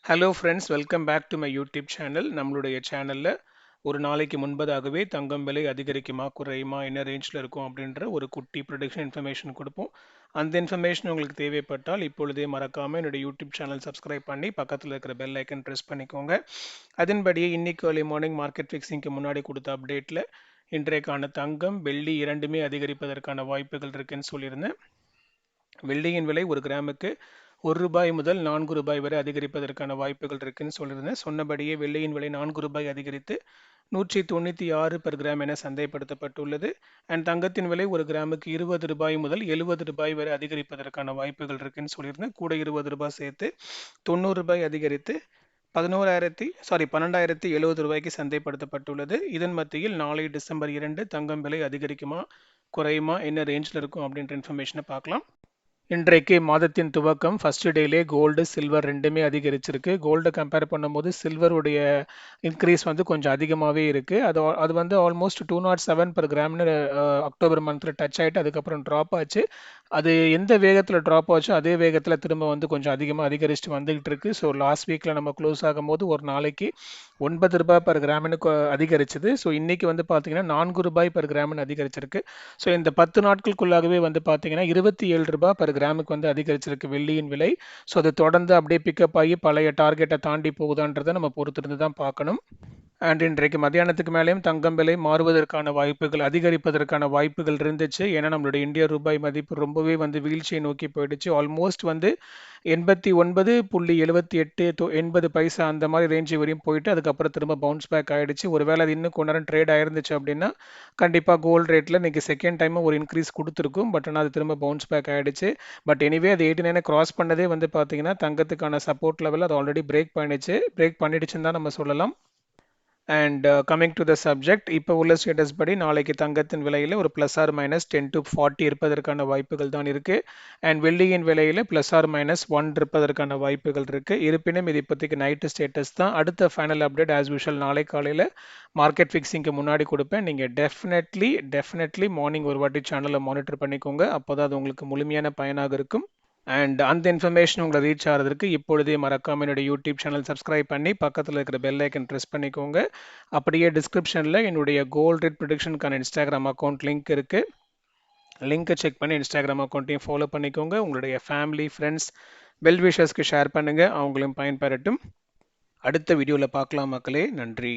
Hello friends, welcome back to my YouTube channel. நம்மளுடைய சேனலில் ஒரு நாளைக்கு முன்பதாகவே தங்கம் விலை அதிகரிக்குமா குறையுமா என்ன ரேஞ்சில் இருக்கும் அப்படின்ற ஒரு குட்டி ப்ரொடிக்ஷன் இன்ஃபர்மேஷன் கொடுப்போம். அந்த இன்ஃபர்மேஷன் உங்களுக்கு தேவைப்பட்டால் இப்பொழுதே மறக்காமல் என்னுடைய யூடியூப் சேனல் சப்ஸ்கிரைப் பண்ணி பக்கத்தில் இருக்கிற பெல் ஐக்கன் ப்ரெஸ் பண்ணிக்கோங்க. அதன்படியே இன்னைக்கு ஏர்லி மார்னிங் மார்க்கெட் ஃபிக்ஸிங்க்கு முன்னாடி கொடுத்த அப்டேட்டில் இன்றைக்கான தங்கம் வெள்ளி இரண்டுமே அதிகரிப்பதற்கான வாய்ப்புகள் இருக்குன்னு சொல்லியிருந்தேன். வெள்ளியின் விலை ஒரு கிராமுக்கு ரூபாய் முதல் ரூபாய் வரை அதிகரிப்பதற்கான வாய்ப்புகள் இருக்குன்னு சொல்லியிருந்தேன். சொன்னபடியே வெள்ளியின் விலை ரூபாய் அதிகரித்து 196 பெர் கிராம் என சந்தைப்படுத்தப்பட்டுள்ளது. அண்ட் தங்கத்தின் விலை ஒரு கிராமுக்கு ரூபாய் முதல் ரூபாய் வரை அதிகரிப்பதற்கான வாய்ப்புகள் இருக்குன்னு சொல்லியிருந்தேன். கூட ரூபாய் சேர்த்து ரூபாய் அதிகரித்து 12,070 சந்தைப்படுத்தப்பட்டுள்ளது. இதன் மத்தியில் நாளை டிசம்பர் 2 தங்கம் விலை அதிகரிக்குமா குறையுமா என்ன ரேஞ்சில் இருக்கும் அப்படின்ற இன்ஃபர்மேஷனை பார்க்கலாம். இன்றைக்கு மாதத்தின் துவக்கம் ஃபர்ஸ்ட் டேலே கோல்டு சில்வர் ரெண்டுமே அதிகரிச்சிருக்கு. கோல்டை கம்பேர் பண்ணும்போது சில்வருடைய இன்க்ரீஸ் கொஞ்சம் அதிகமாகவே இருக்குது. அது ஆல்மோஸ்ட் 207 per கிராம்னு அக்டோபர் மந்தில் டச் ஆகிட்டு அதுக்கப்புறம் ட்ராப் ஆச்சு. அது எந்த வேகத்தில் ட்ராப் ஆச்சோ அதே வேகத்தில் திரும்ப கொஞ்சம் அதிகமாக அதிகரிச்சுட்டு வந்துகிட்டு இருக்கு. ஸோ லாஸ்ட் வீக்கில் நம்ம க்ளோஸ் ஆகும்போது ஒரு நாளைக்கு ரூபாய் per கிராம்னு அதிகரிச்சது. ஸோ இன்னைக்கு பார்த்தீங்கன்னா ரூபாய் per கிராம்னு அதிகரிச்சிருக்கு. ஸோ இந்த 10 நாட்களுக்குள்ளாகவே பார்த்தீங்கன்னா ரூபாய் per கிராமுக்கு அதிகரிச்சிருக்கு வெள்ளியின் விலை. ஸோ அது தொடர்ந்து அப்படியே பிக்கப் ஆகி பழைய டார்கெட்டை தாண்டி போகுதான்றதை நம்ம பொறுத்திருந்து தான் பார்க்கணும். அண்ட் இன்றைக்கு மத்தியானத்துக்கு மேலேயும் தங்கம் விலை மாறுவதற்கான வாய்ப்புகள் அதிகரிப்பதற்கான வாய்ப்புகள் இருந்துச்சு. ஏன்னா நம்மளுடைய இந்திய ரூபாய் மதிப்பு ரொம்பவே வீழ்ச்சியை நோக்கி போயிடுச்சு. ஆல்மோஸ்ட் 89.78 80 பைசா அந்த மாதிரி ரேஞ்ச் வரையும் போயிட்டு அதுக்கப்புறம் திரும்ப பவுன்ஸ் பேக் ஆயிடுச்சு. ஒருவேளை அது இன்னும் கொஞ்ச நேரம் ட்ரேட் ஆயிருந்துச்சு அப்படின்னா கண்டிப்பாக கோல்டு ரேட்டில் இன்னைக்கு செகண்ட் டைம் ஒரு இன்க்ரீஸ் கொடுத்துருக்கும். பட் ஆனால் அது திரும்ப பவுன்ஸ் பேக் ஆயிடுச்சு. பட் எனிவே அது 89 கிராஸ் பண்ணதே பார்த்தீங்கன்னா தங்கத்துக்கான சப்போர்ட் லெவல் அது ஆல்ரெடி பிரேக் பண்ணிடுச்சுன்னு தான் நம்ம சொல்லலாம். And coming to the subject, இப்போ உள்ள ஸ்டேட்டஸ் படி நாளைக்கு தங்கத்தின் விலையில் ஒரு +or- 10 to 40 இருப்பதற்கான வாய்ப்புகள் தான் இருக்குது. அண்ட் வெள்ளியின் விலையில் +or- 1 இருப்பதற்கான வாய்ப்புகள் இருக்குது. இருப்பினும் இது இப்போதைக்கு நைட்டு ஸ்டேட்டஸ் தான். அடுத்த ஃபைனல் அப்டேட் ஆஸ் யூஷுவல் நாளை காலையில் மார்க்கெட் ஃபிக்ஸிங்க்கு முன்னாடி கொடுப்பேன். நீங்கள் டெஃபினெட்லி மார்னிங் ஒரு வாட்டி சேனலை மானிட்டர் பண்ணிக்கோங்க. அப்போ தான் அது உங்களுக்கு முழுமையான பயனாக இருக்கும். அண்ட் அந்த இன்ஃபர்மேஷன் உங்களை ரீச் ஆகிறதுக்கு இப்பொழுதே மறக்காம என்னுடைய யூடியூப் சேனல் சப்ஸ்கிரைப் பண்ணி பக்கத்தில் இருக்கிற பெல் ஐக்கன் ப்ரெஸ் பண்ணிக்கோங்க. அப்படியே டிஸ்கிரிப்ஷனில் என்னுடைய கோல்ட் ரேட் ப்ரிடிக்ஷனுக்கான இன்ஸ்டாகிராம் அக்கௌண்ட் லிங்க் இருக்குது. லிங்க்கை செக் பண்ணி இன்ஸ்டாகிராம் அக்கௌண்ட்டையும் ஃபாலோ பண்ணிக்கோங்க. உங்களுடைய ஃபேமிலி ஃப்ரெண்ட்ஸ் வெல் விஷர்ஸ்க்கு ஷேர் பண்ணுங்கள், அவங்களும் பயன்பெறட்டும். அடுத்த வீடியோவில் பார்க்கலாம் மக்களே. நன்றி.